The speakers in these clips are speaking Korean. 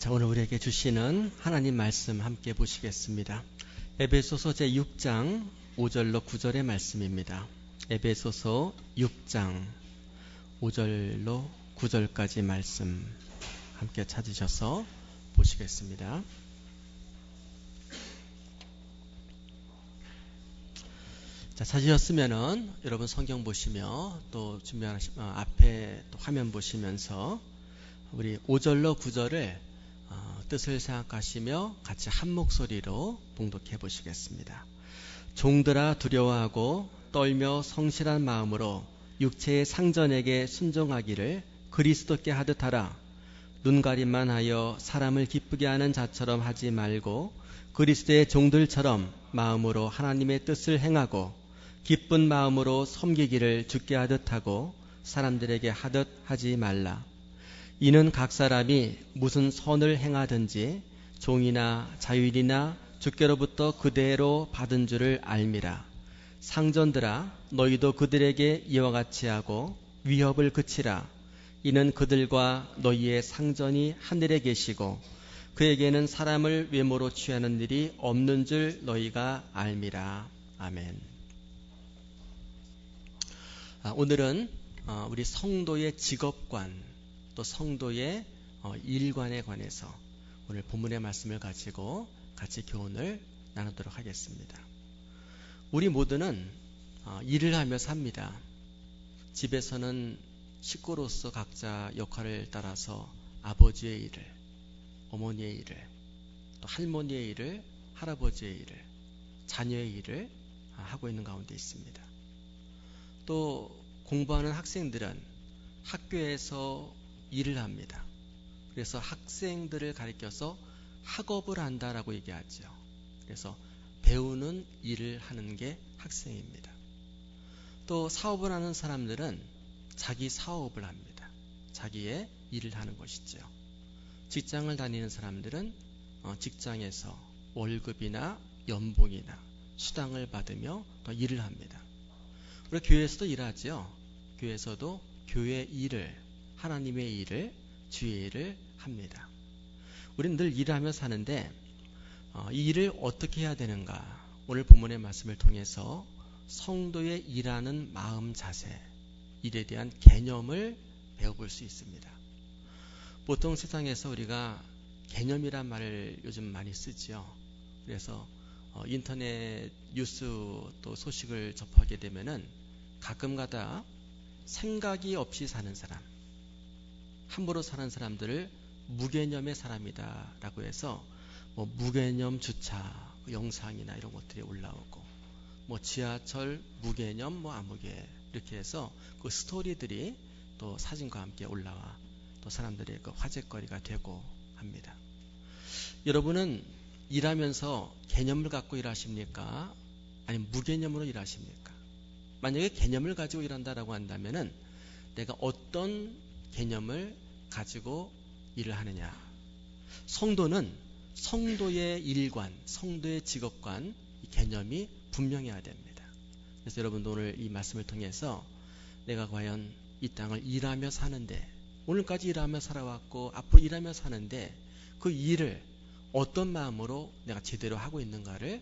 자, 오늘 우리에게 주시는 하나님 말씀 함께 보시겠습니다. 에베소서 제6장 5절로 9절의 말씀입니다. 에베소서 6장 5절로 9절까지 말씀 함께 찾으셔서 보시겠습니다. 자, 찾으셨으면은 여러분 성경 보시며 또 앞에 또 화면 보시면서 우리 5절로 9절을 뜻을 생각하시며 같이 한 목소리로 봉독해 보시겠습니다. 종들아 두려워하고 떨며 성실한 마음으로 육체의 상전에게 순종하기를 그리스도께 하듯 하라. 눈가림만 하여 사람을 기쁘게 하는 자처럼 하지 말고 그리스도의 종들처럼 마음으로 하나님의 뜻을 행하고 기쁜 마음으로 섬기기를 주께 하듯 하고 사람들에게 하듯 하지 말라. 이는 각 사람이 무슨 선을 행하든지 종이나 자유인이나 주께로부터 그대로 받은 줄을 알미라. 상전들아 너희도 그들에게 이와 같이 하고 위협을 그치라. 이는 그들과 너희의 상전이 하늘에 계시고 그에게는 사람을 외모로 취하는 일이 없는 줄 너희가 알미라. 아멘. 오늘은 우리 성도의 직업관 또 성도의 일관에 관해서 오늘 본문의 말씀을 가지고 같이 교훈을 나누도록 하겠습니다. 우리 모두는 일을 하며 삽니다. 집에서는 식구로서 각자 역할을 따라서 아버지의 일을, 어머니의 일을, 또 할머니의 일을, 할아버지의 일을, 자녀의 일을 하고 있는 가운데 있습니다. 또 공부하는 학생들은 학교에서 일을 합니다. 그래서 학생들을 가리켜서 학업을 한다라고 얘기하죠. 그래서 배우는 일을 하는 게 학생입니다. 또 사업을 하는 사람들은 자기 사업을 합니다. 자기의 일을 하는 것이죠. 직장을 다니는 사람들은 직장에서 월급이나 연봉이나 수당을 받으며 또 일을 합니다. 우리 교회에서도 일하죠. 교회에서도 교회 일을, 하나님의 일을, 주의 일을 합니다. 우리는 늘 일하며 사는데 이 일을 어떻게 해야 되는가? 오늘 본문의 말씀을 통해서 성도의 일하는 마음 자세, 일에 대한 개념을 배워볼 수 있습니다. 보통 세상에서 우리가 개념이란 말을 요즘 많이 쓰지요. 그래서 인터넷 뉴스 또 소식을 접하게 되면은 가끔가다 생각이 없이 사는 사람, 함부로 사는 사람들을 무개념의 사람이다 라고 해서 무개념 주차 영상이나 이런 것들이 올라오고 지하철 무개념 아무개 이렇게 해서 그 스토리들이 또 사진과 함께 올라와 또 사람들의 그 화제거리가 되고 합니다. 여러분은 일하면서 개념을 갖고 일하십니까? 아니면 무개념으로 일하십니까? 만약에 개념을 가지고 일한다라고 한다면은 내가 어떤 개념을 가지고 일을 하느냐. 성도는 성도의 일관, 성도의 직업관, 이 개념이 분명해야 됩니다. 그래서 여러분도 오늘 이 말씀을 통해서 내가 과연 이 땅을 일하며 사는데, 오늘까지 일하며 살아왔고 앞으로 일하며 사는데 그 일을 어떤 마음으로 내가 제대로 하고 있는가를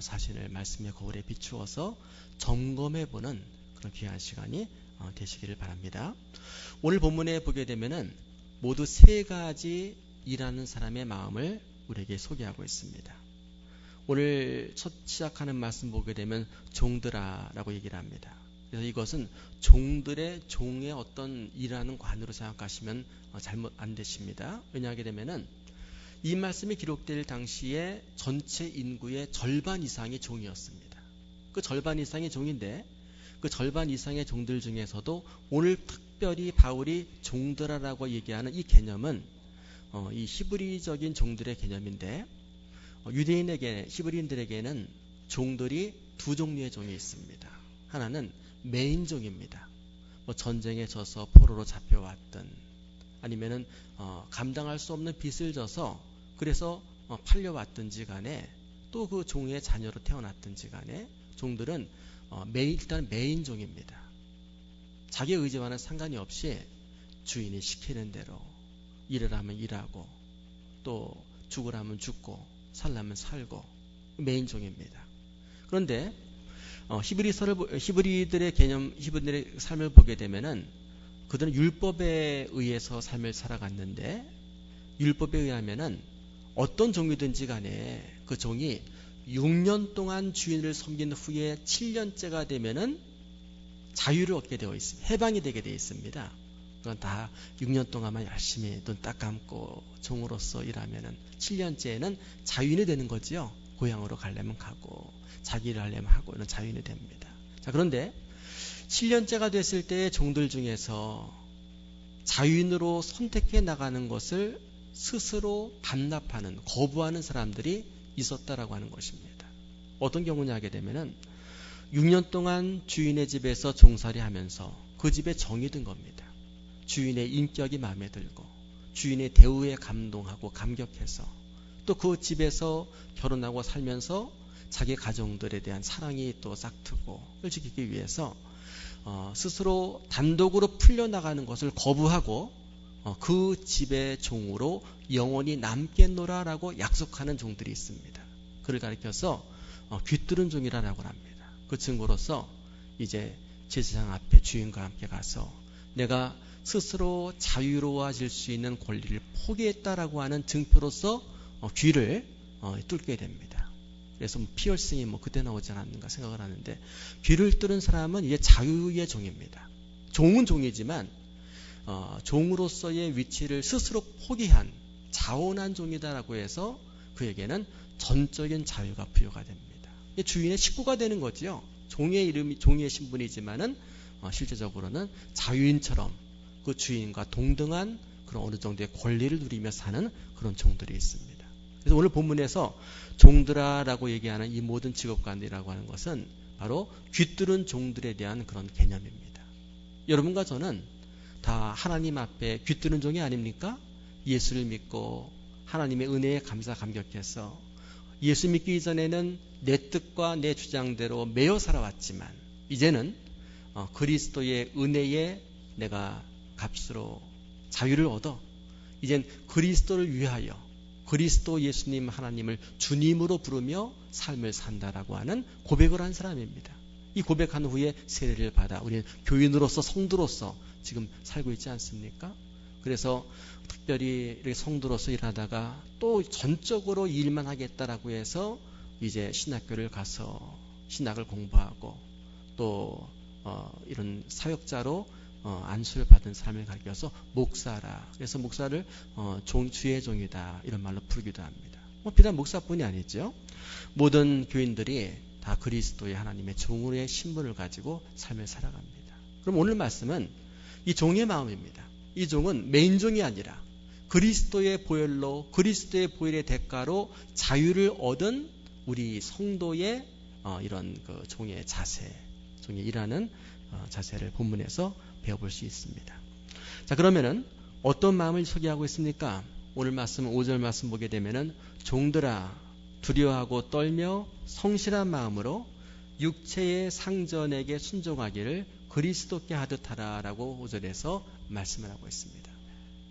자신을 말씀의 거울에 비추어서 점검해보는 그런 귀한 시간이 되시기를 바랍니다. 오늘 본문에 보게 되면은 모두 세 가지 일하는 사람의 마음을 우리에게 소개하고 있습니다. 오늘 첫 시작하는 말씀 보게 되면 종들아 라고 얘기를 합니다. 그래서 이것은 종의 어떤 일하는 관으로 생각하시면 잘못 안 되십니다. 왜냐하게 되면은 이 말씀이 기록될 당시에 전체 인구의 절반 이상이 종이었습니다. 그 절반 이상이 종인데 그 절반 이상의 종들 중에서도 오늘 특별히 바울이 종들아라고 얘기하는 이 개념은 이 히브리적인 종들의 개념인데 히브리인들에게는 종들이 두 종류의 종이 있습니다. 하나는 메인종입니다. 전쟁에 져서 포로로 잡혀왔든 아니면은 감당할 수 없는 빚을 져서 그래서 팔려왔든지 간에 또 그 종의 자녀로 태어났든지 간에 종들은 일단 메인종입니다. 자기 의지와는 상관이 없이 주인이 시키는 대로 일을 하면 일하고 또 죽으라면 죽고 살라면 살고 매인종입니다. 그런데 히브리들의 개념, 히브리들의 삶을 보게 되면은 그들은 율법에 의해서 삶을 살아갔는데 율법에 의하면은 어떤 종이든지 간에 그 종이 6년 동안 주인을 섬긴 후에 7년째가 되면은 자유를 얻게 되어 있습니다. 해방이 되게 되어 있습니다. 그건 다 6년 동안만 열심히 눈 딱 감고 종으로서 일하면은 7년째에는 자유인이 되는 거지요. 고향으로 가려면 가고 자기 일을 하려면 하고 이런 자유인이 됩니다. 자, 그런데 7년째가 됐을 때의 종들 중에서 자유인으로 선택해 나가는 것을 스스로 반납하는, 거부하는 사람들이 있었다라고 하는 것입니다. 어떤 경우냐 하게 되면은 6년 동안 주인의 집에서 종살이 하면서 그 집에 정이 든 겁니다. 주인의 인격이 마음에 들고 주인의 대우에 감동하고 감격해서 또 그 집에서 결혼하고 살면서 자기 가정들에 대한 사랑이 또 싹트고 을 지키기 위해서 스스로 단독으로 풀려나가는 것을 거부하고 그 집의 종으로 영원히 남겠노라라고 약속하는 종들이 있습니다. 그를 가리켜서 귀뚫은 종이라고 합니다. 그 증거로서 이제 제사장 앞에 주인과 함께 가서 내가 스스로 자유로워질 수 있는 권리를 포기했다라고 하는 증표로서 귀를 뚫게 됩니다. 그래서 피어싱이 그때 나오지 않았는가 생각을 하는데 귀를 뚫은 사람은 이제 자유의 종입니다. 종은 종이지만 종으로서의 위치를 스스로 포기한 자원한 종이다라고 해서 그에게는 전적인 자유가 부여가 됩니다. 주인의 식구가 되는 거지요. 종의 이름이 종의 신분이지만은 실제적으로는 자유인처럼 그 주인과 동등한 그런 어느 정도의 권리를 누리며 사는 그런 종들이 있습니다. 그래서 오늘 본문에서 종들아라고 얘기하는 이 모든 직업관이라고 하는 것은 바로 귀뚫은 종들에 대한 그런 개념입니다. 여러분과 저는 다 하나님 앞에 귀뚫은 종이 아닙니까? 예수를 믿고 하나님의 은혜에 감격해서 예수 믿기 이전에는 내 뜻과 내 주장대로 매여 살아왔지만 이제는 그리스도의 은혜에 내가 값으로 자유를 얻어 이젠 그리스도를 위하여 그리스도 예수님 하나님을 주님으로 부르며 삶을 산다라고 하는 고백을 한 사람입니다. 이 고백한 후에 세례를 받아 우리는 교인으로서 성도로서 지금 살고 있지 않습니까? 그래서 특별히 이렇게 성도로서 일하다가 또 전적으로 이 일만 하겠다라고 해서 이제 신학교를 가서 신학을 공부하고 또 이런 사역자로 안수를 받은 사람을 가리켜서 목사라. 그래서 목사를 주의 종이다 이런 말로 부르기도 합니다. 비단 목사뿐이 아니죠. 모든 교인들이 다 그리스도의 하나님의 종으로의 신분을 가지고 삶을 살아갑니다. 그럼 오늘 말씀은 이 종의 마음입니다. 이 종은 메인종이 아니라 그리스도의 보혈로 그리스도의 보혈의 대가로 자유를 얻은 우리 성도의 이런 그 종의 자세, 종의 일하는 자세를 본문에서 배워볼 수 있습니다. 자, 그러면은 어떤 마음을 소개하고 있습니까? 오늘 말씀 5절 말씀 보게 되면은 종들아 두려워하고 떨며 성실한 마음으로 육체의 상전에게 순종하기를 그리스도께 하듯 하라라고 5절에서 말씀을 하고 있습니다.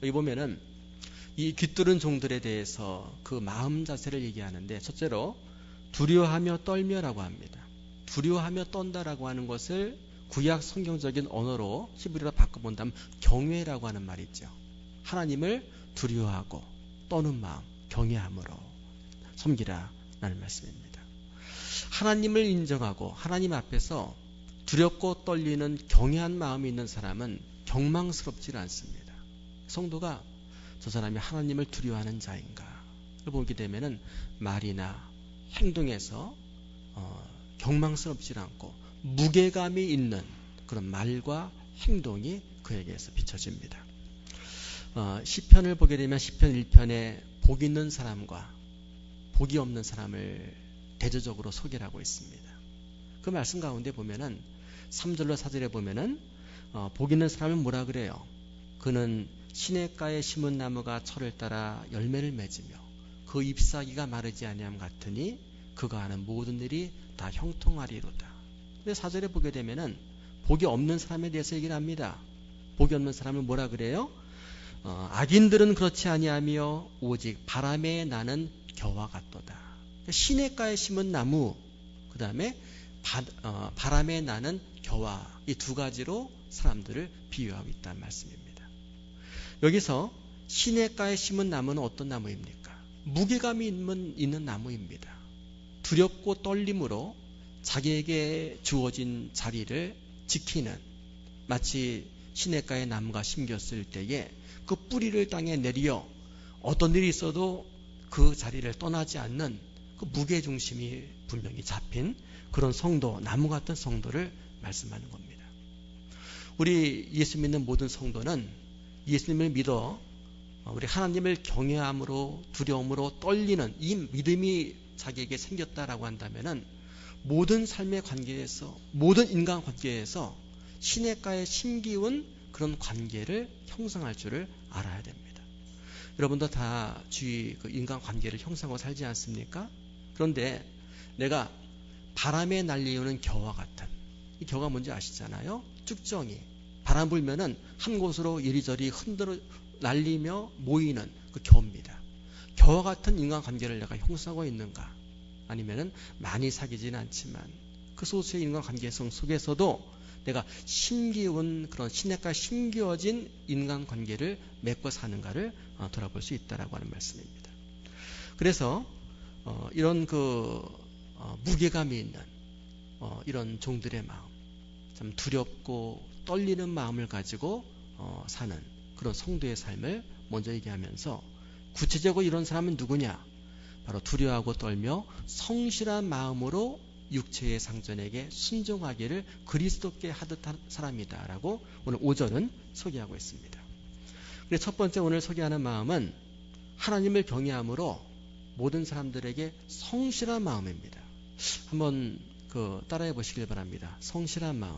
여기 보면은 이 귀뚫은 종들에 대해서 그 마음 자세를 얘기하는데 첫째로 두려워하며 떨며라고 합니다. 두려워하며 떤다라고 하는 것을 구약 성경적인 언어로 히브리어로 바꿔본다면 경외라고 하는 말이 있죠. 하나님을 두려워하고 떠는 마음, 경외함으로 섬기라라는 말씀입니다. 하나님을 인정하고 하나님 앞에서 두렵고 떨리는 경외한 마음이 있는 사람은 경망스럽지 않습니다. 성도가 저 사람이 하나님을 두려워하는 자인가 보게 되면은 말이나 행동에서 경망스럽지 않고 무게감이 있는 그런 말과 행동이 그에게서 비춰집니다. 시편을 보게 되면 시편 1편에 복 있는 사람과 복이 없는 사람을 대조적으로 소개를 하고 있습니다. 그 말씀 가운데 보면은 3절로 4절에 보면은 복 있는 사람은 뭐라 그래요? 그는 시냇가에 심은 나무가 철을 따라 열매를 맺으며 그 잎사귀가 마르지 아니함 같으니 그가 하는 모든 일이 다 형통하리로다. 근데 4절에 보게 되면은 복이 없는 사람에 대해서 얘기를 합니다. 복이 없는 사람은 뭐라 그래요? 악인들은 그렇지 아니하며 오직 바람에 나는 겨와 같도다. 시냇가에 심은 나무, 그 다음에 바람에 나는 겨와, 이 두 가지로 사람들을 비유하고 있다는 말씀입니다. 여기서 시냇가에 심은 나무는 어떤 나무입니까? 무게감이 있는 나무입니다. 두렵고 떨림으로 자기에게 주어진 자리를 지키는, 마치 시냇가에 나무가 심겼을 때에 그 뿌리를 땅에 내려 어떤 일이 있어도 그 자리를 떠나지 않는 그 무게중심이 분명히 잡힌 그런 성도, 나무 같은 성도를 말씀하는 겁니다. 우리 예수 믿는 모든 성도는 예수님을 믿어 우리 하나님을 경외함으로, 두려움으로 떨리는 이 믿음이 자기에게 생겼다라고 한다면은 모든 삶의 관계에서, 모든 인간 관계에서 시냇가에 심기운 그런 관계를 형성할 줄을 알아야 됩니다. 여러분도 다 주위 그 인간 관계를 형성하고 살지 않습니까? 그런데 내가 바람에 날리우는 겨와 같은, 이 겨가 뭔지 아시잖아요? 쭉정이. 바람 불면은 한 곳으로 이리저리 흔들어 날리며 모이는 그 겨입니다. 겨와 같은 인간 관계를 내가 형성하고 있는가? 아니면은 많이 사귀지는 않지만 그 소수의 인간 관계성 속에서도 내가 심기운 그런 시냇가에 심기어진 인간 관계를 맺고 사는가를 돌아볼 수 있다라고 하는 말씀입니다. 그래서 이런 무게감이 있는 이런 종들의 마음, 참 두렵고 떨리는 마음을 가지고 사는 그런 성도의 삶을 먼저 얘기하면서, 구체적으로 이런 사람은 누구냐? 바로 두려워하고 떨며 성실한 마음으로 육체의 상전에게 순종하기를 그리스도께 하듯 한 사람이다라고 오늘 5절은 소개하고 있습니다. 그래서 첫 번째 오늘 소개하는 마음은 하나님을 경외함으로 모든 사람들에게 성실한 마음입니다. 한번 따라해 보시길 바랍니다. 성실한 마음.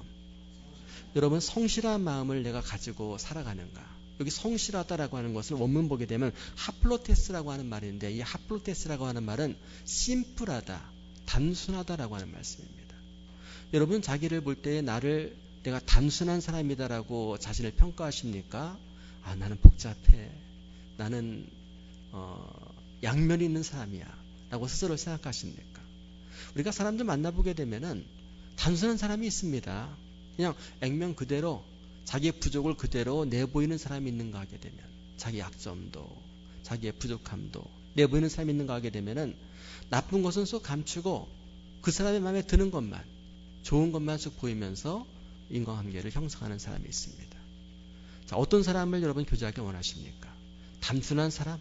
여러분, 성실한 마음을 내가 가지고 살아가는가? 여기 성실하다라고 하는 것을 원문 보게 되면 하플로테스라고 하는 말인데, 이 하플로테스라고 하는 말은 심플하다, 단순하다라고 하는 말씀입니다. 여러분, 자기를 볼 때 내가 단순한 사람이다라고 자신을 평가하십니까? 나는 복잡해, 나는 양면이 있는 사람이야 라고 스스로 생각하십니까? 우리가 사람들 만나보게 되면은 단순한 사람이 있습니다. 그냥 액면 그대로 자기의 부족을 그대로 내보이는 사람이 있는가 하게 되면, 자기 약점도 자기의 부족함도 내보이는 사람이 있는가 하게 되면은 나쁜 것은 쏙 감추고 그 사람의 마음에 드는 것만, 좋은 것만 쏙 보이면서 인간관계를 형성하는 사람이 있습니다. 자, 어떤 사람을 여러분 교제하기 원하십니까? 단순한 사람,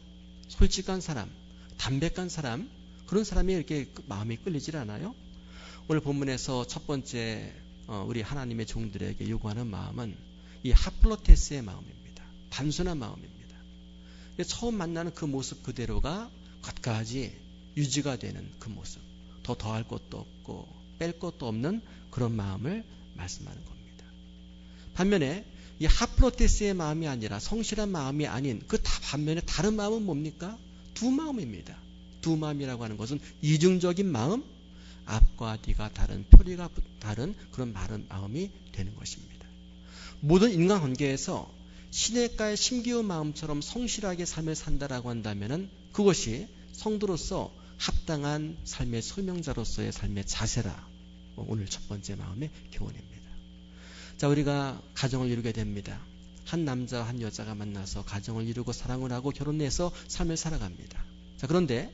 솔직한 사람, 담백한 사람, 그런 사람이 이렇게 마음이 끌리질 않아요? 오늘 본문에서 첫 번째 우리 하나님의 종들에게 요구하는 마음은 이 하플로테스의 마음입니다. 단순한 마음입니다. 처음 만나는 그 모습 그대로가 끝까지 유지가 되는 그 모습, 더 더할 것도 없고 뺄 것도 없는 그런 마음을 말씀하는 겁니다. 반면에 이 하플로테스의 마음이 아니라, 성실한 마음이 아닌 그 반면에 다른 마음은 뭡니까? 두 마음입니다. 두 마음이라고 하는 것은 이중적인 마음, 앞과 뒤가 다른, 표리가 다른 그런 마음이 되는 것입니다. 모든 인간관계에서 시냇가에 심기운 마음처럼 성실하게 삶을 산다라고 한다면 그것이 성도로서 합당한 삶의 소명자로서의 삶의 자세라. 오늘 첫 번째 마음의 교훈입니다. 자, 우리가 가정을 이루게 됩니다. 한 남자와 한 여자가 만나서 가정을 이루고 사랑을 하고 결혼해서 삶을 살아갑니다. 자, 그런데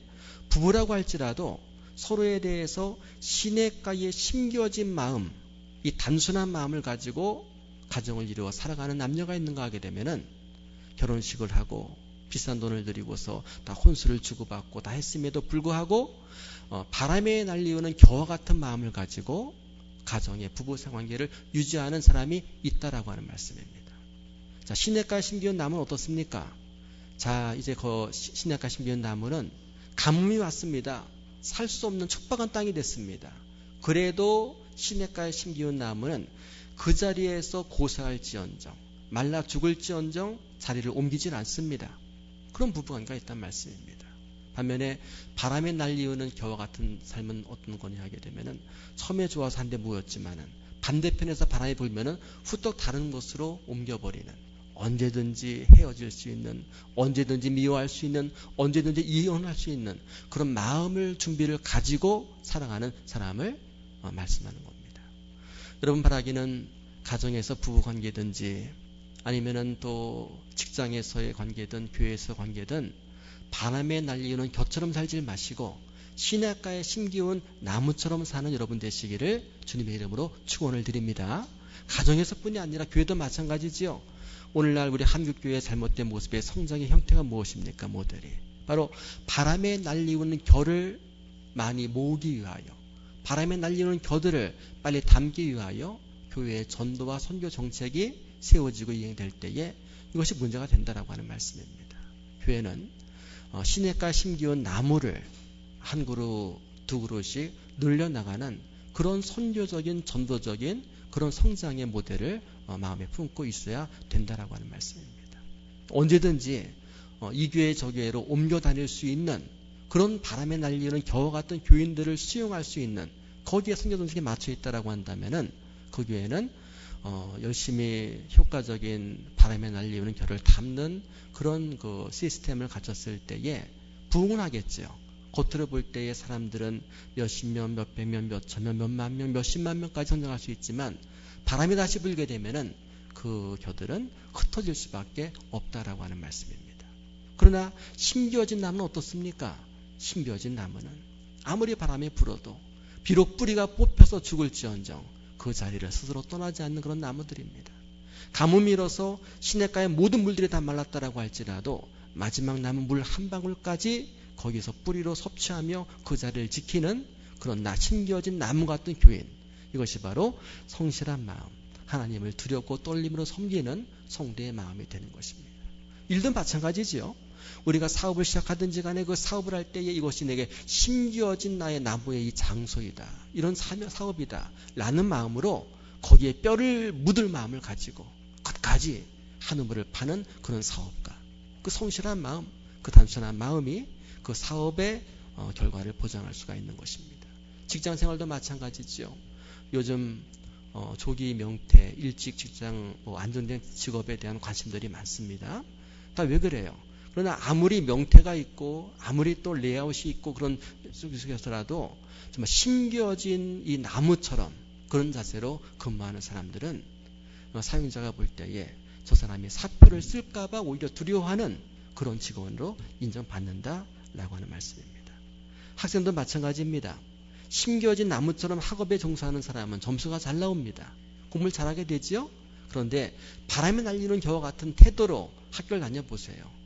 부부라고 할지라도 서로에 대해서 시냇가에 심겨진 마음, 이 단순한 마음을 가지고 가정을 이루어 살아가는 남녀가 있는가 하게 되면은 결혼식을 하고 비싼 돈을 들이고서 다 혼수를 주고받고 다 했음에도 불구하고 바람에 날리우는 겨와 같은 마음을 가지고 가정의 부부 생관계를 유지하는 사람이 있다라고 하는 말씀입니다. 자, 시냇가에 심기운 나무는 어떻습니까? 자, 이제 시냇가에 심기운 나무는 가뭄이 왔습니다. 살 수 없는 척박한 땅이 됐습니다. 그래도 시냇가에 심기운 나무는 그 자리에서 고사할지언정, 말라 죽을지언정 자리를 옮기질 않습니다. 그런 부부관계가 있다는 말씀입니다. 반면에 바람에 날리우는 겨와 같은 삶은 어떤 거냐 하게 되면은 처음에 좋아서 한데 모였지만은 반대편에서 바람이 불면은 후떡 다른 곳으로 옮겨버리는, 언제든지 헤어질 수 있는, 언제든지 미워할 수 있는, 언제든지 이혼할 수 있는 그런 마음을 준비를 가지고 사랑하는 사람을 말씀하는 겁니다. 여러분 바라기는 가정에서 부부관계든지 아니면은 또 직장에서의 관계든 교회에서 관계든 바람에 날리는 곁처럼 살지 마시고 시냇가에 심기운 나무처럼 사는 여러분 되시기를 주님의 이름으로 축원을 드립니다. 가정에서뿐이 아니라 교회도 마찬가지지요. 오늘날 우리 한국교회의 잘못된 모습의 성장의 형태가 무엇입니까? 모델이 바로 바람에 날리우는 겨를 많이 모으기 위하여, 바람에 날리우는 겨들을 빨리 담기 위하여 교회의 전도와 선교 정책이 세워지고 이행될 때에 이것이 문제가 된다라고 하는 말씀입니다. 교회는 시냇가에 심기운 나무를 한 그루 두 그루씩 늘려나가는 그런 선교적인 전도적인 그런 성장의 모델을 마음에 품고 있어야 된다라고 하는 말씀입니다. 언제든지 이 교회 저 교회로 옮겨 다닐 수 있는 그런 바람에 날리는 겨와 같은 교인들을 수용할 수 있는 거기에 선교 정책이 맞춰 있다라고 한다면은 그 교회는 열심히 효과적인 바람에 날리는 겨를 담는 그런 그 시스템을 갖췄을 때에 부흥은 하겠죠. 겉으로 볼 때의 사람들은 몇십 명, 몇백 명, 몇천 명, 몇만 명, 몇십만 명까지 성장할 수 있지만 바람이 다시 불게 되면은 그 겨들은 흩어질 수밖에 없다라고 하는 말씀입니다. 그러나 심겨진 나무는 어떻습니까? 심겨진 나무는 아무리 바람이 불어도 비록 뿌리가 뽑혀서 죽을지언정 그 자리를 스스로 떠나지 않는 그런 나무들입니다. 가뭄이 일어서 시냇가의 모든 물들이 다 말랐다라고 할지라도 마지막 남은 물 한 방울까지 거기서 뿌리로 섭취하며 그 자리를 지키는 그런 심겨진 나무 같은 교인, 이것이 바로 성실한 마음, 하나님을 두렵고 떨림으로 섬기는 성도의 마음이 되는 것입니다. 일도 마찬가지지요. 우리가 사업을 시작하든지 간에 그 사업을 할 때에 이것이 내게 심겨진 나의 나무의 이 장소이다, 이런 사업이다 라는 마음으로 거기에 뼈를 묻을 마음을 가지고 끝까지 한우물을 파는 그런 사업가, 그 성실한 마음, 그 단순한 마음이 그 사업의 결과를 보장할 수가 있는 것입니다. 직장생활도 마찬가지죠. 요즘 조기 명퇴, 일찍 직장 안정된 직업에 대한 관심들이 많습니다. 다 왜 그래요? 그러나 아무리 명퇴가 있고 아무리 또 레이아웃이 있고 그런 속에서라도 정말 심겨진 이 나무처럼 그런 자세로 근무하는 사람들은 사용자가 볼 때에 저 사람이 사표를 쓸까봐 오히려 두려워하는 그런 직원으로 인정받는다라고 하는 말씀입니다. 학생도 마찬가지입니다. 심겨진 나무처럼 학업에 종사하는 사람은 점수가 잘 나옵니다. 공부를 잘하게 되지요. 그런데 바람에 날리는 겨와 같은 태도로 학교를 다녀보세요.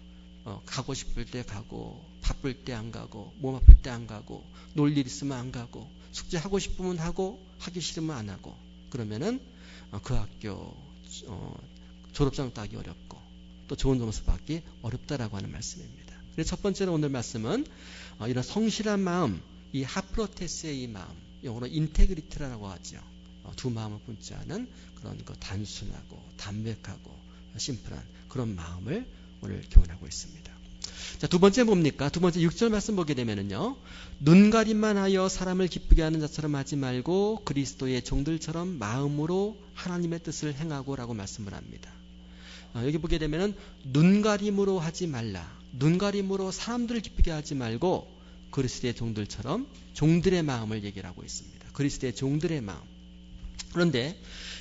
가고 싶을 때 가고, 바쁠 때 안 가고, 몸 아플 때 안 가고, 놀 일 있으면 안 가고, 숙제하고 싶으면 하고, 하기 싫으면 안 하고, 그러면은 그 학교 졸업장 따기 어렵고 또 좋은 점수 받기 어렵다라고 하는 말씀입니다. 그래서 첫 번째로 오늘 말씀은 이런 성실한 마음, 이 하프로테스의 이 마음, 영어로 인테그리티라고 하죠. 두 마음을 품지 않은 그런 단순하고 담백하고 심플한 그런 마음을 오늘 교훈하고 있습니다. 자, 두 번째 뭡니까? 두 번째 6절 말씀 보게 되면은요, 눈가림만 하여 사람을 기쁘게 하는 자처럼 하지 말고 그리스도의 종들처럼 마음으로 하나님의 뜻을 행하고라고 말씀을 합니다. 여기 보게 되면은 눈가림으로 하지 말라. 눈가림으로 사람들을 기쁘게 하지 말고 그리스도의 종들처럼 종들의 마음을 얘기를 하고 있습니다. 그리스도의 종들의 마음. 그런데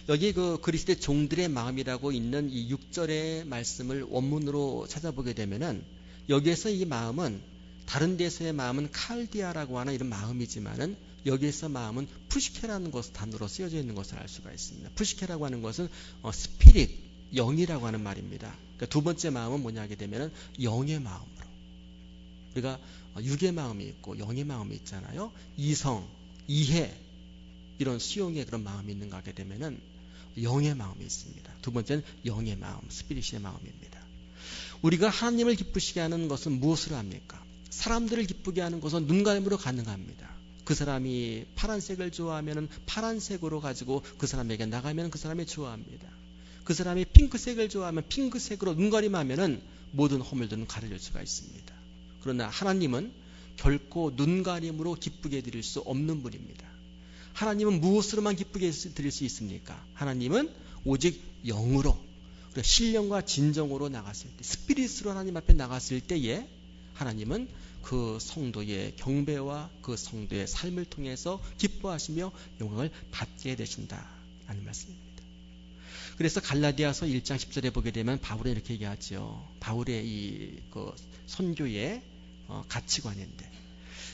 여기 그 그리스도의 종들의 마음이라고 있는 이 6절의 말씀을 원문으로 찾아보게 되면은 여기에서 이 마음은 다른 데서의 마음은 칼디아라고 하는 이런 마음이지만은 여기에서 마음은 푸시케라는 단어로 쓰여져 있는 것을 알 수가 있습니다. 푸시케라고 하는 것은 스피릿, 영이라고 하는 말입니다. 그러니까 두 번째 마음은 뭐냐 하게 되면은 영의 마음으로. 우리가 육의 마음이 있고 영의 마음이 있잖아요. 이성, 이해, 이런 수용의 그런 마음이 있는가 하게 되면은 영의 마음이 있습니다. 두 번째는 영의 마음, 스피릿의 마음입니다. 우리가 하나님을 기쁘시게 하는 것은 무엇으로 합니까? 사람들을 기쁘게 하는 것은 눈가림으로 가능합니다. 그 사람이 파란색을 좋아하면 파란색으로 가지고 그 사람에게 나가면 그 사람이 좋아합니다. 그 사람이 핑크색을 좋아하면 핑크색으로 눈가림하면 모든 허물들은 가려질 수가 있습니다. 그러나 하나님은 결코 눈가림으로 기쁘게 드릴 수 없는 분입니다. 하나님은 무엇으로만 기쁘게 드릴 수 있습니까? 하나님은 오직 영으로, 신령과 진정으로 나갔을 때, 스피릿으로 하나님 앞에 나갔을 때에 하나님은 그 성도의 경배와 그 성도의 삶을 통해서 기뻐하시며 영광을 받게 되신다라는 말씀입니다. 그래서 갈라디아서 1장 10절에 보게 되면 바울은 이렇게 얘기하죠. 바울의 이 선교의 가치관인데,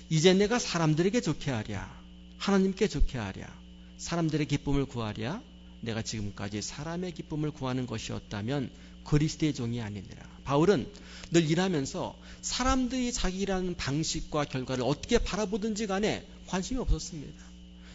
이제 내가 사람들에게 좋게 하랴, 하나님께 좋게 하랴, 사람들의 기쁨을 구하랴, 내가 지금까지 사람의 기쁨을 구하는 것이었다면 그리스도의 종이 아니니라. 바울은 늘 일하면서 사람들이 자기 일하는 방식과 결과를 어떻게 바라보든지 간에 관심이 없었습니다.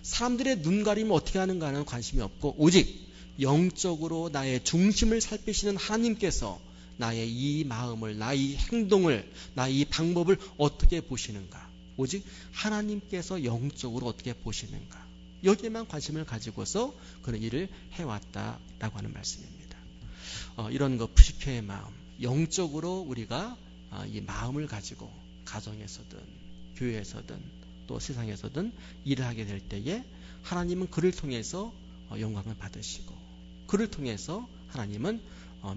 사람들의 눈가림을 어떻게 하는가는 관심이 없고, 오직 영적으로 나의 중심을 살피시는 하나님께서 나의 이 마음을, 나의 행동을, 나의 이 방법을 어떻게 보시는가, 오직 하나님께서 영적으로 어떻게 보시는가, 여기에만 관심을 가지고서 그런 일을 해왔다라고 하는 말씀입니다. 이런 푸시케의 마음, 영적으로 우리가 이 마음을 가지고 가정에서든 교회에서든 또 세상에서든 일을 하게 될 때에 하나님은 그를 통해서 영광을 받으시고, 그를 통해서 하나님은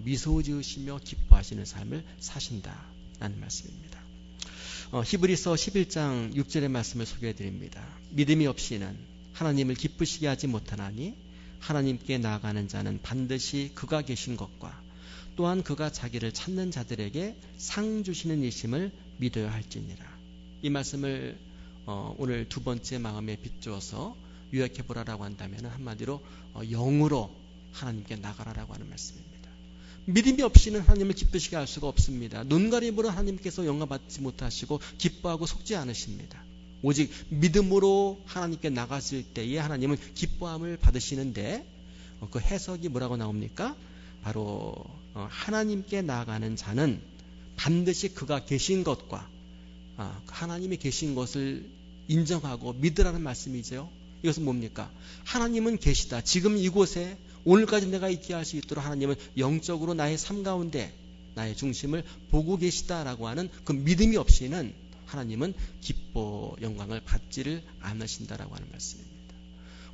미소 지으시며 기뻐하시는 삶을 사신다라는 말씀입니다. 히브리서 11장 6절의 말씀을 소개해 드립니다. 믿음이 없이는 하나님을 기쁘시게 하지 못하나니 하나님께 나아가는 자는 반드시 그가 계신 것과 또한 그가 자기를 찾는 자들에게 상 주시는 이심을 믿어야 할지니라. 이 말씀을 오늘 두 번째 마음에 비추어서 요약해 보라라고 한다면 한마디로 영으로 하나님께 나가라라고 하는 말씀입니다. 믿음이 없이는 하나님을 기쁘시게 할 수가 없습니다. 눈가림으로 하나님께서 영광 받지 못하시고 기뻐하고 속지 않으십니다. 오직 믿음으로 하나님께 나갔을 때에 하나님은 기뻐함을 받으시는데, 그 해석이 뭐라고 나옵니까? 바로 하나님께 나아가는 자는 반드시 그가 계신 것과 하나님이 계신 것을 인정하고 믿으라는 말씀이죠. 이것은 뭡니까? 하나님은 계시다. 지금 이곳에 오늘까지 내가 있게 할 수 있도록 하나님은 영적으로 나의 삶 가운데 나의 중심을 보고 계시다라고 하는 그 믿음이 없이는 하나님은 기뻐 영광을 받지를 않으신다라고 하는 말씀입니다.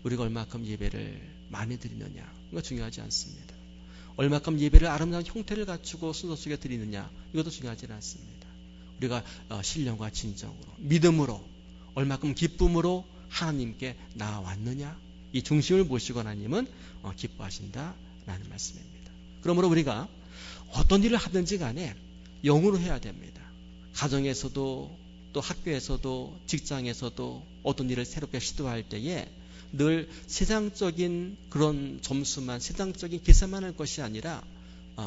우리가 얼마큼 예배를 많이 드리느냐, 이거 중요하지 않습니다. 얼마큼 예배를 아름다운 형태를 갖추고 순서 속에 드리느냐, 이것도 중요하지 않습니다. 우리가 신령과 진정으로 믿음으로 얼마큼 기쁨으로 하나님께 나아왔느냐, 이 중심을 보시고 하나님은 기뻐하신다라는 말씀입니다. 그러므로 우리가 어떤 일을 하든지 간에 영으로 해야 됩니다. 가정에서도 또 학교에서도 직장에서도 어떤 일을 새롭게 시도할 때에 늘 세상적인 그런 점수만, 세상적인 기사만 할 것이 아니라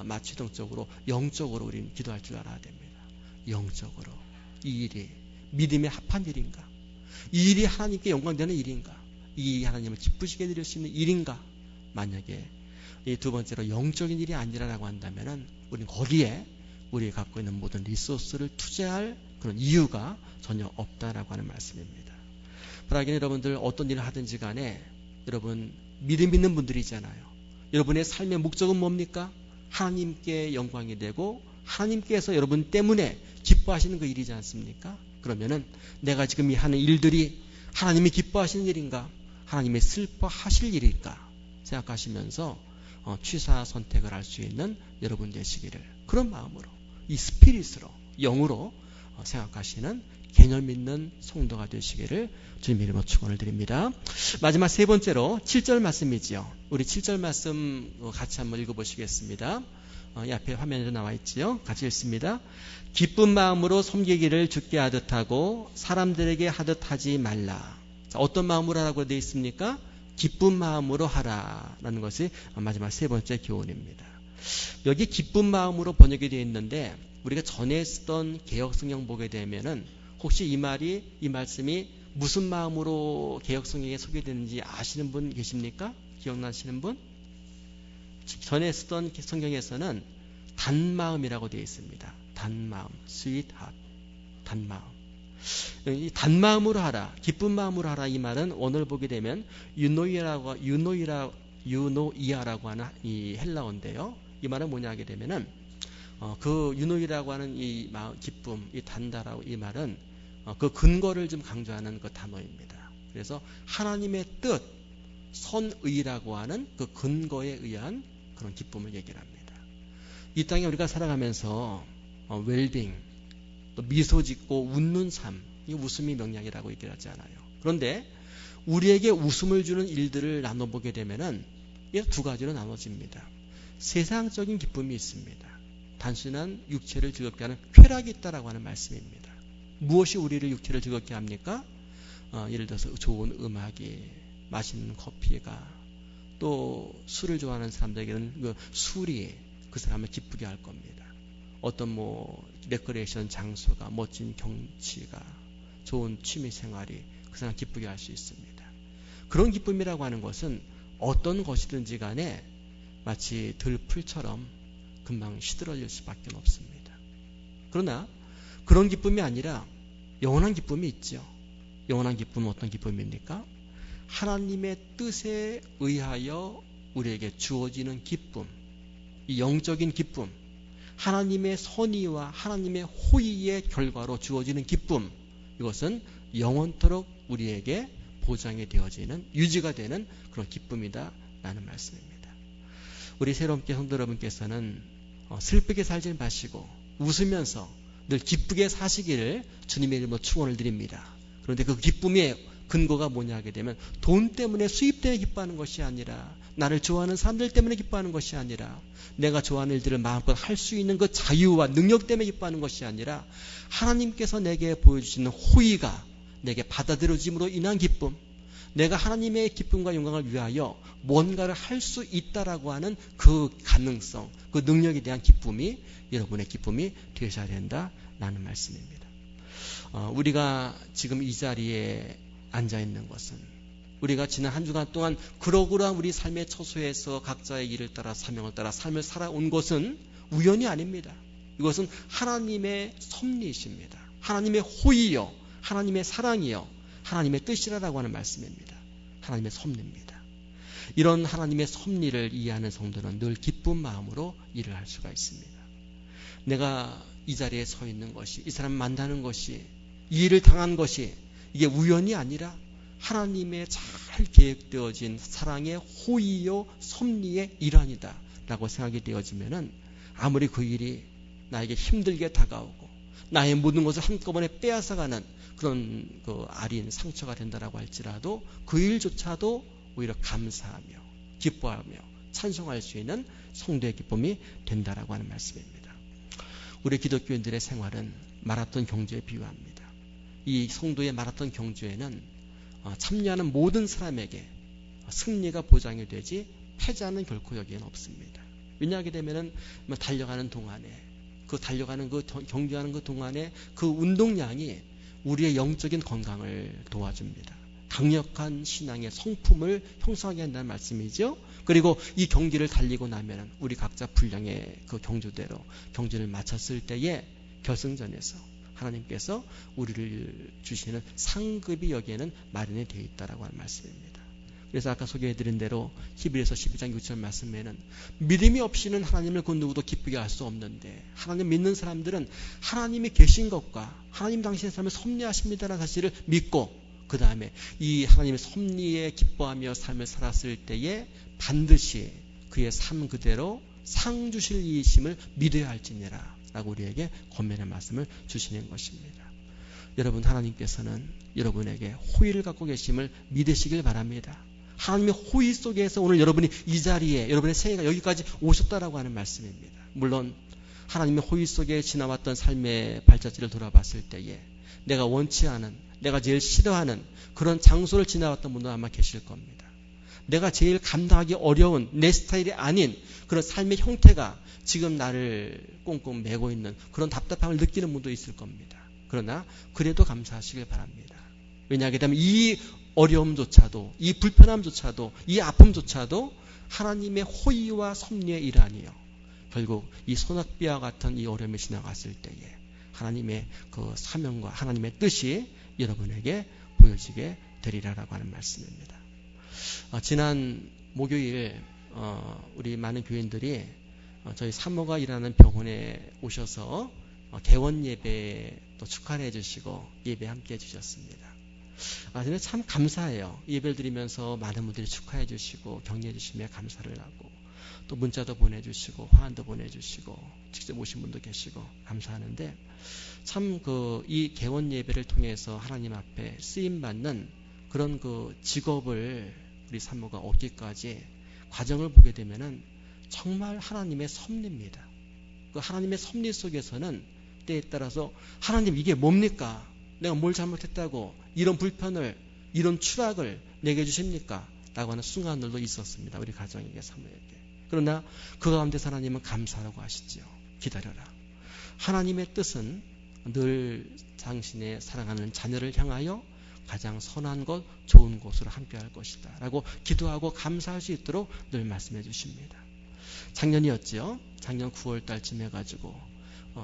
마취동적으로 영적으로 우리는 기도할 줄 알아야 됩니다. 영적으로 이 일이 믿음에 합한 일인가, 이 일이 하나님께 영광되는 일인가, 이 하나님을 기쁘시게 드릴 수 있는 일인가. 만약에 이 두 번째로 영적인 일이 아니라고 한다면 우리는 거기에 우리 갖고 있는 모든 리소스를 투자할 그런 이유가 전혀 없다라고 하는 말씀입니다. 브라긴 여러분들 어떤 일을 하든지 간에 여러분 믿음 있는 분들이잖아요. 여러분의 삶의 목적은 뭡니까? 하나님께 영광이 되고 하나님께서 여러분 때문에 기뻐하시는 그 일이지 않습니까? 그러면은 내가 지금 이 하는 일들이 하나님이 기뻐하시는 일인가, 하나님이 슬퍼하실 일일까 생각하시면서 취사 선택을 할 수 있는 여러분 되시기를, 그런 마음으로 이 스피릿으로 영으로 생각하시는 개념 있는 성도가 되시기를 주님 이름으로 축원을 드립니다. 마지막 세 번째로 7절 말씀이지요. 우리 7절 말씀 같이 한번 읽어보시겠습니다. 이 앞에 화면에도 나와 있지요. 같이 읽습니다. 기쁜 마음으로 섬기기를 주께 하듯 하고 사람들에게 하듯 하지 말라. 자, 어떤 마음으로 하라고 되어 있습니까? 기쁜 마음으로 하라라는 것이 마지막 세 번째 교훈입니다. 여기 기쁜 마음으로 번역이 되어 있는데 우리가 전에 쓰던 개역성경 보게 되면은 혹시 이 말씀이 무슨 마음으로 개역성경에 소개되는지 아시는 분 계십니까? 기억나시는 분? 전에 쓰던 성경에서는 단마음이라고 되어 있습니다. 단마음, sweet heart, 단마음. 이 단마음으로 하라, 기쁜 마음으로 하라, 이 말은 오늘 보게 되면 유노이아라고 하는 이 헬라어인데요. 이 말은 뭐냐 하게 되면은 그 유노이라고 하는 이 마음, 기쁨, 이 단다라고 이 말은 그 근거를 좀 강조하는 그 단어입니다. 그래서 하나님의 뜻, 선의라고 하는 그 근거에 의한 그런 기쁨을 얘기를 합니다. 이 땅에 우리가 살아가면서 웰빙, 또 미소 짓고 웃는 삶, 이 웃음이 명약이라고 얘기를 하지 않아요. 그런데 우리에게 웃음을 주는 일들을 나눠보게 되면은 이 두 가지로 나눠집니다. 세상적인 기쁨이 있습니다. 단순한 육체를 즐겁게 하는 쾌락이 있다라고 하는 말씀입니다. 무엇이 우리를 육체를 즐겁게 합니까? 예를 들어서 좋은 음악이, 맛있는 커피가, 또 술을 좋아하는 사람들에게는 그 술이 그 사람을 기쁘게 할 겁니다. 어떤 레크레이션 장소가, 멋진 경치가, 좋은 취미 생활이 그 사람 기쁘게 할 수 있습니다. 그런 기쁨이라고 하는 것은 어떤 것이든지 간에 마치 들풀처럼 금방 시들어질 수밖에 없습니다. 그러나 그런 기쁨이 아니라 영원한 기쁨이 있죠. 영원한 기쁨은 어떤 기쁨입니까? 하나님의 뜻에 의하여 우리에게 주어지는 기쁨, 이 영적인 기쁨, 하나님의 선의와 하나님의 호의의 결과로 주어지는 기쁨, 이것은 영원토록 우리에게 보장이 되어지는, 유지가 되는 그런 기쁨이다 라는 말씀입니다. 우리 새롭게 성도 여러분께서는 슬프게 살지 마시고 웃으면서 늘 기쁘게 사시기를 주님의 이름으로 축원을 드립니다. 그런데 그 기쁨의 근거가 뭐냐 하게 되면 돈 때문에, 수입 때문에 기뻐하는 것이 아니라, 나를 좋아하는 사람들 때문에 기뻐하는 것이 아니라, 내가 좋아하는 일들을 마음껏 할 수 있는 그 자유와 능력 때문에 기뻐하는 것이 아니라, 하나님께서 내게 보여주시는 호의가 내게 받아들여짐으로 인한 기쁨, 내가 하나님의 기쁨과 영광을 위하여 뭔가를 할 수 있다라고 하는 그 가능성, 그 능력에 대한 기쁨이 여러분의 기쁨이 되셔야 된다라는 말씀입니다. 우리가 지금 이 자리에 앉아 있는 것은, 우리가 지난 한 주간 동안 그러그러한 우리 삶의 처소에서 각자의 일을 따라 사명을 따라 삶을 살아온 것은 우연이 아닙니다. 이것은 하나님의 섭리이십니다. 하나님의 호의요, 하나님의 사랑이요, 하나님의 뜻이라고 하는 말씀입니다. 하나님의 섭리입니다. 이런 하나님의 섭리를 이해하는 성도는 늘 기쁜 마음으로 일을 할 수가 있습니다. 내가 이 자리에 서 있는 것이, 이 사람 만나는 것이, 이 일을 당한 것이 이게 우연이 아니라 하나님의 잘 계획되어진 사랑의 호의요 섭리의 일환이다 라고 생각이 되어지면은, 아무리 그 일이 나에게 힘들게 다가오고 나의 모든 것을 한꺼번에 빼앗아가는 그런 아린 상처가 된다라고 할지라도 그 일조차도 오히려 감사하며 기뻐하며 찬송할 수 있는 성도의 기쁨이 된다라고 하는 말씀입니다. 우리 기독교인들의 생활은 마라톤 경주에 비유합니다. 이 성도의 마라톤 경주에는 참여하는 모든 사람에게 승리가 보장이 되지 패자는 결코 여기에는 없습니다. 왜냐하게 되면은 달려가는 동안에, 달려가는 경주하는 그 동안에 그 운동량이 우리의 영적인 건강을 도와줍니다. 강력한 신앙의 성품을 형성하게 한다는 말씀이죠. 그리고 이 경기를 달리고 나면 우리 각자 분량의 그 경주대로 경주를 마쳤을 때에 결승전에서 하나님께서 우리를 주시는 상급이 여기에는 마련이 되어 있다라고 하는 말씀입니다. 그래서 아까 소개해드린 대로 히브리서 12장 6절 말씀에는 믿음이 없이는 하나님을 그 누구도 기쁘게 할 수 없는데, 하나님 믿는 사람들은 하나님이 계신 것과 하나님 당신의 삶을 섭리하십니다라는 사실을 믿고, 그 다음에 이 하나님의 섭리에 기뻐하며 삶을 살았을 때에 반드시 그의 삶 그대로 상 주실 이이심을 믿어야 할지니라 라고 우리에게 권면의 말씀을 주시는 것입니다. 여러분, 하나님께서는 여러분에게 호의를 갖고 계심을 믿으시길 바랍니다. 하나님의 호의 속에서 오늘 여러분이 이 자리에, 여러분의 생애가 여기까지 오셨다라고 하는 말씀입니다. 물론 하나님의 호의 속에 지나왔던 삶의 발자취를 돌아봤을 때에 내가 원치 않은, 내가 제일 싫어하는 그런 장소를 지나왔던 분도 아마 계실 겁니다. 내가 제일 감당하기 어려운, 내 스타일이 아닌 그런 삶의 형태가 지금 나를 꽁꽁 메고 있는 그런 답답함을 느끼는 분도 있을 겁니다. 그러나 그래도 감사하시길 바랍니다. 왜냐하게 되면 이 어려움조차도, 이 불편함조차도, 이 아픔조차도 하나님의 호의와 섭리의 일환이요, 결국 이 소낙비와 같은 이 어려움이 지나갔을 때에 하나님의 그 사명과 하나님의 뜻이 여러분에게 보여지게 되리라라고 하는 말씀입니다. 지난 목요일 우리 많은 교인들이 저희 사모가 일하는 병원에 오셔서 개원 예배 또 축하를 해주시고 예배 함께 해주셨습니다. 저는 참 감사해요. 예배를 드리면서 많은 분들이 축하해 주시고 격려해 주시며 감사를 하고, 또 문자도 보내주시고 화환도 보내주시고 직접 오신 분도 계시고 감사하는데 참 이 개원 예배를 통해서 하나님 앞에 쓰임 받는 그런 그 직업을 우리 사모가 얻기까지 과정을 보게 되면은 정말 하나님의 섭리입니다. 그 하나님의 섭리 속에서는 때에 따라서 하나님 이게 뭡니까? 내가 뭘 잘못했다고 이런 불편을 이런 추락을 내게 주십니까? 라고 하는 순간들도 있었습니다. 우리 가정에게 사모에게. 그러나 그 가운데서 하나님은 감사하라고 하시지요. 기다려라. 하나님의 뜻은 늘 당신의 사랑하는 자녀를 향하여 가장 선한 것, 좋은 곳으로 함께할 것이다 라고 기도하고 감사할 수 있도록 늘 말씀해 주십니다. 작년이었죠. 작년 9월 달쯤 해가지고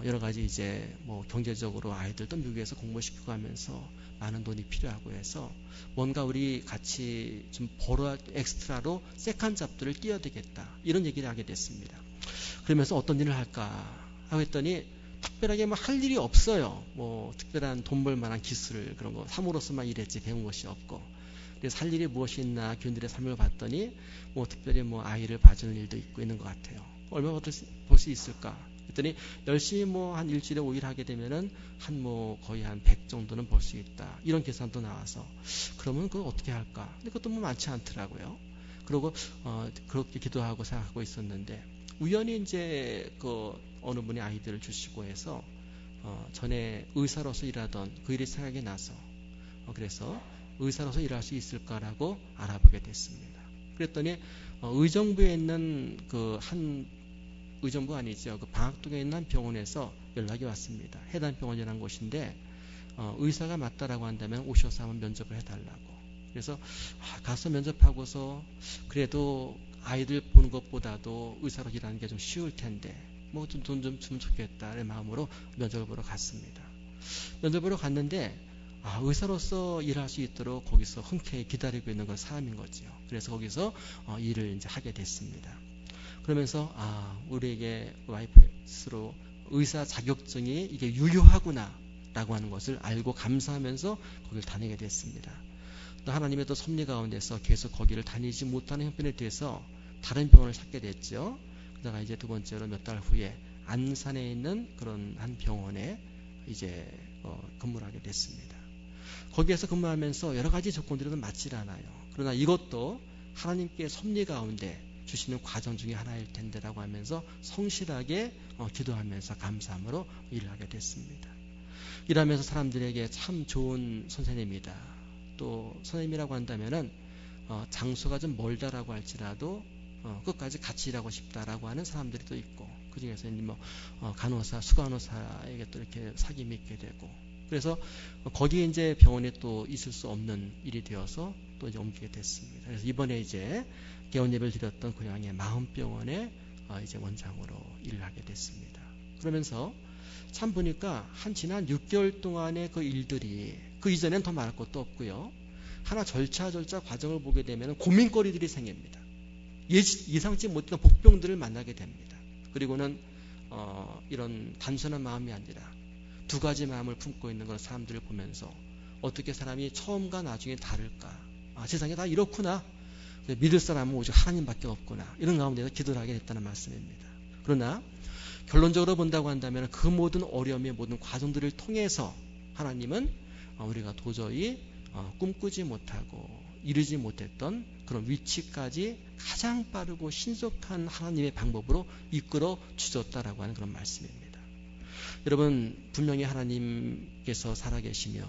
여러 가지 이제 뭐 경제적으로 아이들도 미국에서 공부시키고 하면서 많은 돈이 필요하고 해서 뭔가 우리 같이 좀 벌어 엑스트라로 세컨 잡들을 끼워야 되겠다 이런 얘기를 하게 됐습니다. 그러면서 어떤 일을 할까 하고 했더니 특별하게 뭐 할 일이 없어요. 뭐 특별한 돈 벌 만한 기술 그런 거 사모로서만 일했지 배운 것이 없고 그래서 할 일이 무엇이 있나 교인들의 삶을 봤더니 뭐 특별히 뭐 아이를 봐주는 일도 있고 있는 것 같아요. 얼마 벌 수 있을까? 그랬더니 열심히 뭐 한 일주일에 5일 하게 되면은 한 뭐 거의 한 100 정도는 벌 수 있다. 이런 계산도 나와서 그러면 그걸 어떻게 할까? 근데 그것도 뭐 많지 않더라고요. 그리고 그렇게 기도하고 생각하고 있었는데 우연히 이제 그 어느 분이 아이들을 주시고 해서 전에 의사로서 일하던 그 일이 생각이 나서 그래서 의사로서 일할 수 있을까라고 알아보게 됐습니다. 그랬더니 의정부에 있는 그 한 의정부 아니죠. 그 방학동에 있는 한 병원에서 연락이 왔습니다. 해단병원이라는 곳인데 의사가 맞다라고 한다면 오셔서 한번 면접을 해달라고. 그래서 가서 면접하고서 그래도 아이들 보는 것보다도 의사로 일하는 게 좀 쉬울 텐데 뭐 좀 돈 좀 주면 좋겠다는 마음으로 면접을 보러 갔습니다. 면접을 보러 갔는데 의사로서 일할 수 있도록 거기서 흔쾌히 기다리고 있는 건 사람인 거죠. 그래서 거기서 일을 이제 하게 됐습니다. 그러면서 우리에게 와이프로 의사 자격증이 이게 유효하구나 라고 하는 것을 알고 감사하면서 거기를 다니게 됐습니다. 또 하나님의 또 섭리 가운데서 계속 거기를 다니지 못하는 형편에 대해서 다른 병원을 찾게 됐죠. 그러다가 이제 두 번째로 몇 달 후에 안산에 있는 그런 한 병원에 이제 근무를 하게 됐습니다. 거기에서 근무하면서 여러 가지 조건들이 맞질 않아요. 그러나 이것도 하나님께 섭리 가운데 주시는 과정 중에 하나일 텐데라고 하면서 성실하게 기도하면서 감사함으로 일을 하게 됐습니다. 일하면서 사람들에게 참 좋은 선생님이다. 또 선생님이라고 한다면은 장소가 좀 멀다라고 할지라도 끝까지 같이 일하고 싶다라고 하는 사람들이 또 있고 그 중에서 뭐 간호사, 수간호사에게 또 이렇게 사귐이 있게 되고 그래서 거기에 이제 병원에 또 있을 수 없는 일이 되어서 또 이제 옮기게 됐습니다. 그래서 이번에 이제 개원 예배를 드렸던 고향의 마음병원에 이제 원장으로 일을 하게 됐습니다. 그러면서 참 보니까 지난 6개월 동안의 그 일들이 그 이전엔 더 말할 것도 없고요. 하나 절차 과정을 보게 되면 고민거리들이 생깁니다. 예상치 못했던 복병들을 만나게 됩니다. 그리고는 이런 단순한 마음이 아니라 두 가지 마음을 품고 있는 그런 사람들을 보면서 어떻게 사람이 처음과 나중에 다를까? 세상에 다 이렇구나. 믿을 사람은 오직 하나님밖에 없구나. 이런 가운데서 기도를 하게 됐다는 말씀입니다. 그러나 결론적으로 본다고 한다면 그 모든 어려움의 모든 과정들을 통해서 하나님은 우리가 도저히 꿈꾸지 못하고 이루지 못했던 그런 위치까지 가장 빠르고 신속한 하나님의 방법으로 이끌어 주셨다라고 하는 그런 말씀입니다. 여러분 분명히 하나님께서 살아계시며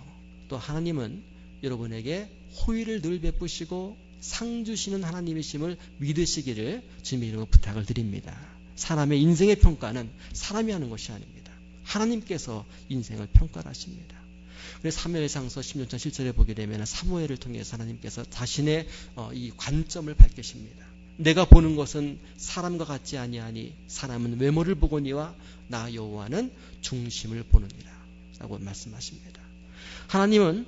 또 하나님은 여러분에게 호의를 늘 베푸시고 상 주시는 하나님이심을 믿으시기를 주님의 이름으로 부탁을 드립니다. 사람의 인생의 평가는 사람이 하는 것이 아닙니다. 하나님께서 인생을 평가를 하십니다. 그래서 사무엘상서 16장 7절에 보게 되면 사무엘을 통해서 하나님께서 자신의 이 관점을 밝히십니다. 내가 보는 것은 사람과 같지 아니하니 사람은 외모를 보거니와 나 여호와는 중심을 보느니라 라고 말씀하십니다. 하나님은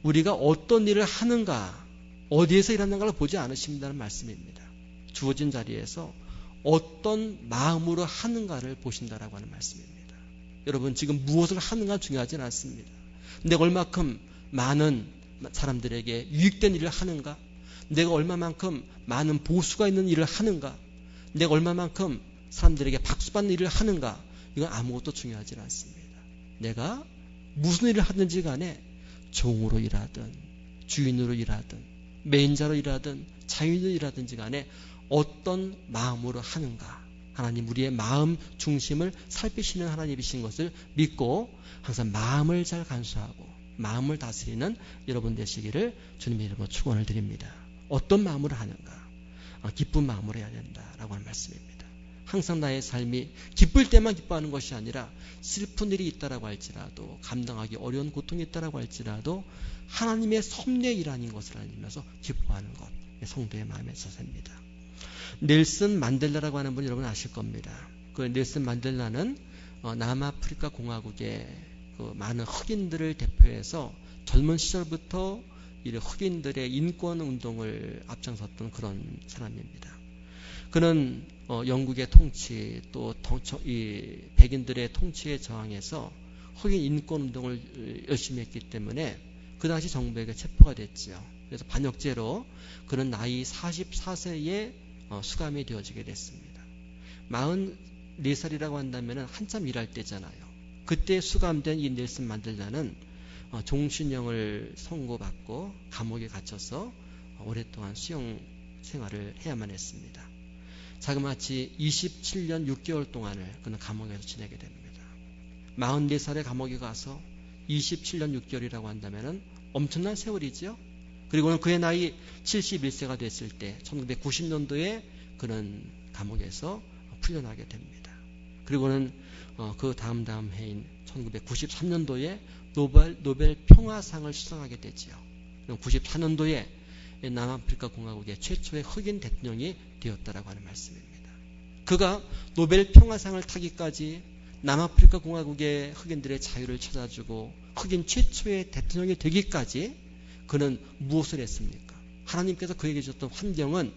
우리가 어떤 일을 하는가 어디에서 일하는가를 보지 않으십니다는 말씀입니다. 주어진 자리에서 어떤 마음으로 하는가를 보신다라고 하는 말씀입니다. 여러분 지금 무엇을 하는가 중요하지는 않습니다. 내가 얼마큼 많은 사람들에게 유익된 일을 하는가, 내가 얼마만큼 많은 보수가 있는 일을 하는가, 내가 얼마만큼 사람들에게 박수받는 일을 하는가, 이건 아무것도 중요하지 않습니다. 내가 무슨 일을 하든지 간에 종으로 일하든 주인으로 일하든 매인자로 일하든 자유인으로 일하든지 간에 어떤 마음으로 하는가, 하나님 우리의 마음 중심을 살피시는 하나님이신 것을 믿고 항상 마음을 잘 간수하고 마음을 다스리는 여러분 되시기를 주님의 이름으로 축원을 드립니다. 어떤 마음으로 하는가? 기쁜 마음으로 해야 된다라고 하는 말씀입니다. 항상 나의 삶이 기쁠 때만 기뻐하는 것이 아니라 슬픈 일이 있다라고 할지라도, 감당하기 어려운 고통이 있다라고 할지라도 하나님의 섭리의 일 아닌 것을 알면서 기뻐하는 것, 성도의 마음의 자세입니다. 넬슨 만델라라고 하는 분 여러분 아실 겁니다. 그 넬슨 만델라는 남아프리카 공화국의 그 많은 흑인들을 대표해서 젊은 시절부터 이 흑인들의 인권 운동을 앞장섰던 그런 사람입니다. 그는 영국의 통치 또 이 백인들의 통치에 저항해서 흑인 인권 운동을 열심히 했기 때문에 그 당시 정부에게 체포가 됐지요. 그래서 반역죄로 그는 나이 44세에 수감이 되어지게 됐습니다. 44살이라고 한다면 한참 일할 때잖아요. 그때 수감된 이 넬슨 만델라는 종신형을 선고받고 감옥에 gat혀서 오랫동안 수용 생활을 해야만 했습니다. 자그마치 27년 6개월 동안을 그는 감옥에서 지내게 됩니다. 44살에 감옥에 가서 27년 6개월이라고 한다면 엄청난 세월이죠. 그리고는 그의 나이 71세가 됐을 때 1990년도에 그는 감옥에서 풀려나게 됩니다. 그리고는 그 다음 해인 1993년도에 노벨 평화상을 수상하게 되지요. 94년도에 남아프리카 공화국의 최초의 흑인 대통령이 되었다라고 하는 말씀입니다. 그가 노벨 평화상을 타기까지 남아프리카 공화국의 흑인들의 자유를 찾아주고 흑인 최초의 대통령이 되기까지 그는 무엇을 했습니까? 하나님께서 그에게 주셨던 환경은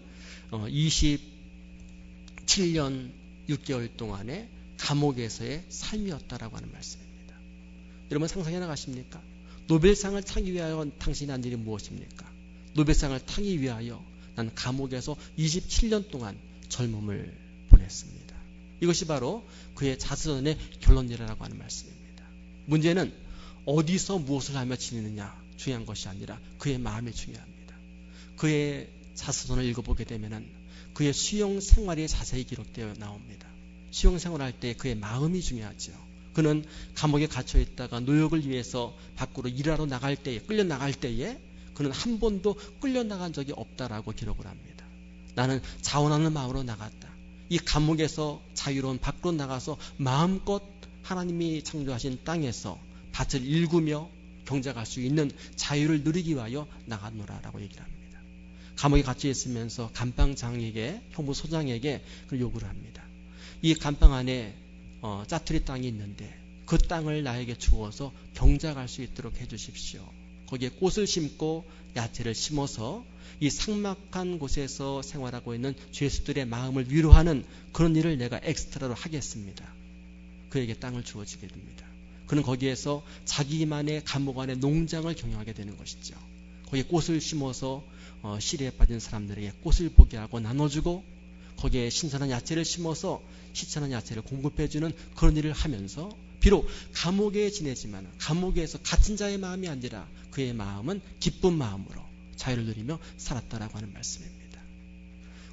27년 6개월 동안의 감옥에서의 삶이었다라고 하는 말씀입니다. 여러분 상상해 나가십니까? 노벨상을 타기 위하여 당신이 한 일이 무엇입니까? 노벨상을 타기 위하여 난 감옥에서 27년 동안 젊음을 보냈습니다. 이것이 바로 그의 자서전의 결론이라고 하는 말씀입니다. 문제는 어디서 무엇을 하며 지내느냐 중요한 것이 아니라 그의 마음이 중요합니다. 그의 자서전을 읽어보게 되면 그의 수용 생활이 자세히 기록되어 나옵니다. 수용 생활할 때 그의 마음이 중요하죠. 그는 감옥에 갇혀 있다가 노역을 위해서 밖으로 일하러 나갈 때에, 끌려 나갈 때에 그는 한 번도 끌려나간 적이 없다라고 기록을 합니다. 나는 자원하는 마음으로 나갔다. 이 감옥에서 자유로운 밖으로 나가서 마음껏 하나님이 창조하신 땅에서 밭을 일구며 경작할 수 있는 자유를 누리기 위하여 나가노라라고 얘기를 합니다. 감옥에 갇혀 있으면서 감방장에게, 형무소장에게 그 요구를 합니다. 이 감방 안에 짜투리 땅이 있는데 그 땅을 나에게 주어서 경작할 수 있도록 해주십시오. 거기에 꽃을 심고 야채를 심어서 이 삭막한 곳에서 생활하고 있는 죄수들의 마음을 위로하는 그런 일을 내가 엑스트라로 하겠습니다. 그에게 땅을 주어지게 됩니다. 그는 거기에서 자기만의 감옥 안에 농장을 경영하게 되는 것이죠. 거기에 꽃을 심어서 시리에 빠진 사람들에게 꽃을 보게 하고 나눠주고 거기에 신선한 야채를 심어서 시천한 야채를 공급해주는 그런 일을 하면서 비록 감옥에 지내지만 감옥에서 갇힌 자의 마음이 아니라 그의 마음은 기쁜 마음으로 자유를 누리며 살았다라고 하는 말씀입니다.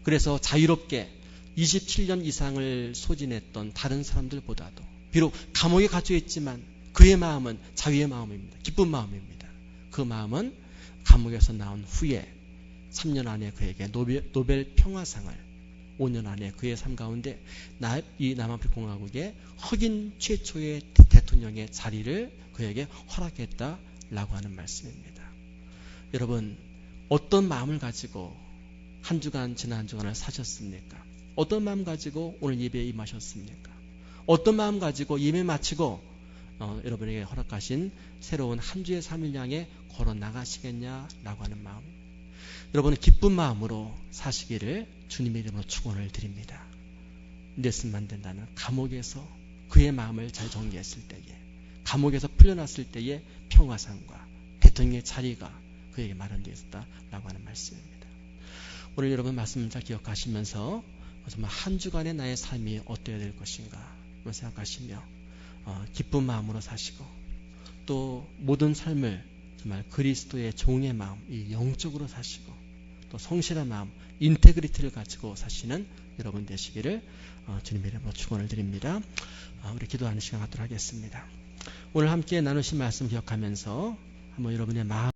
그래서 자유롭게 27년 이상을 소진했던 다른 사람들보다도 비록 감옥에 갇혀 있지만 그의 마음은 자유의 마음입니다. 기쁜 마음입니다. 그 마음은 감옥에서 나온 후에 3년 안에 그에게 노벨 평화상을 5년 안에 그의 삶 가운데 이 남아프리카 공화국의 흑인 최초의 대통령의 자리를 그에게 허락했다라고 하는 말씀입니다. 여러분 어떤 마음을 가지고 지난 한 주간을 사셨습니까? 어떤 마음 가지고 오늘 예배에 임하셨습니까? 어떤 마음 가지고 예배 마치고 여러분에게 허락하신 새로운 한 주의 삶을 향해 걸어 나가시겠냐라고 하는 마음. 여러분은 기쁜 마음으로 사시기를 주님의 이름으로 축원을 드립니다. 넬슨 만델라는 감옥에서 그의 마음을 잘 정리했을 때에, 감옥에서 풀려났을 때에 평화상과 대통령의 자리가 그에게 마련되어 있었다라고 하는 말씀입니다. 오늘 여러분 말씀을 잘 기억하시면서 정말 한 주간의 나의 삶이 어떠해야 될 것인가 생각하시며 기쁜 마음으로 사시고 또 모든 삶을 정말 그리스도의 종의 마음, 이 영적으로 사시고 또 성실한 마음, 인테그리티를 가지고 사시는 여러분 되시기를 주님의 이름으로 축원을 드립니다. 우리 기도하는 시간 갖도록 하겠습니다. 오늘 함께 나누신 말씀 기억하면서 한번 여러분의 마음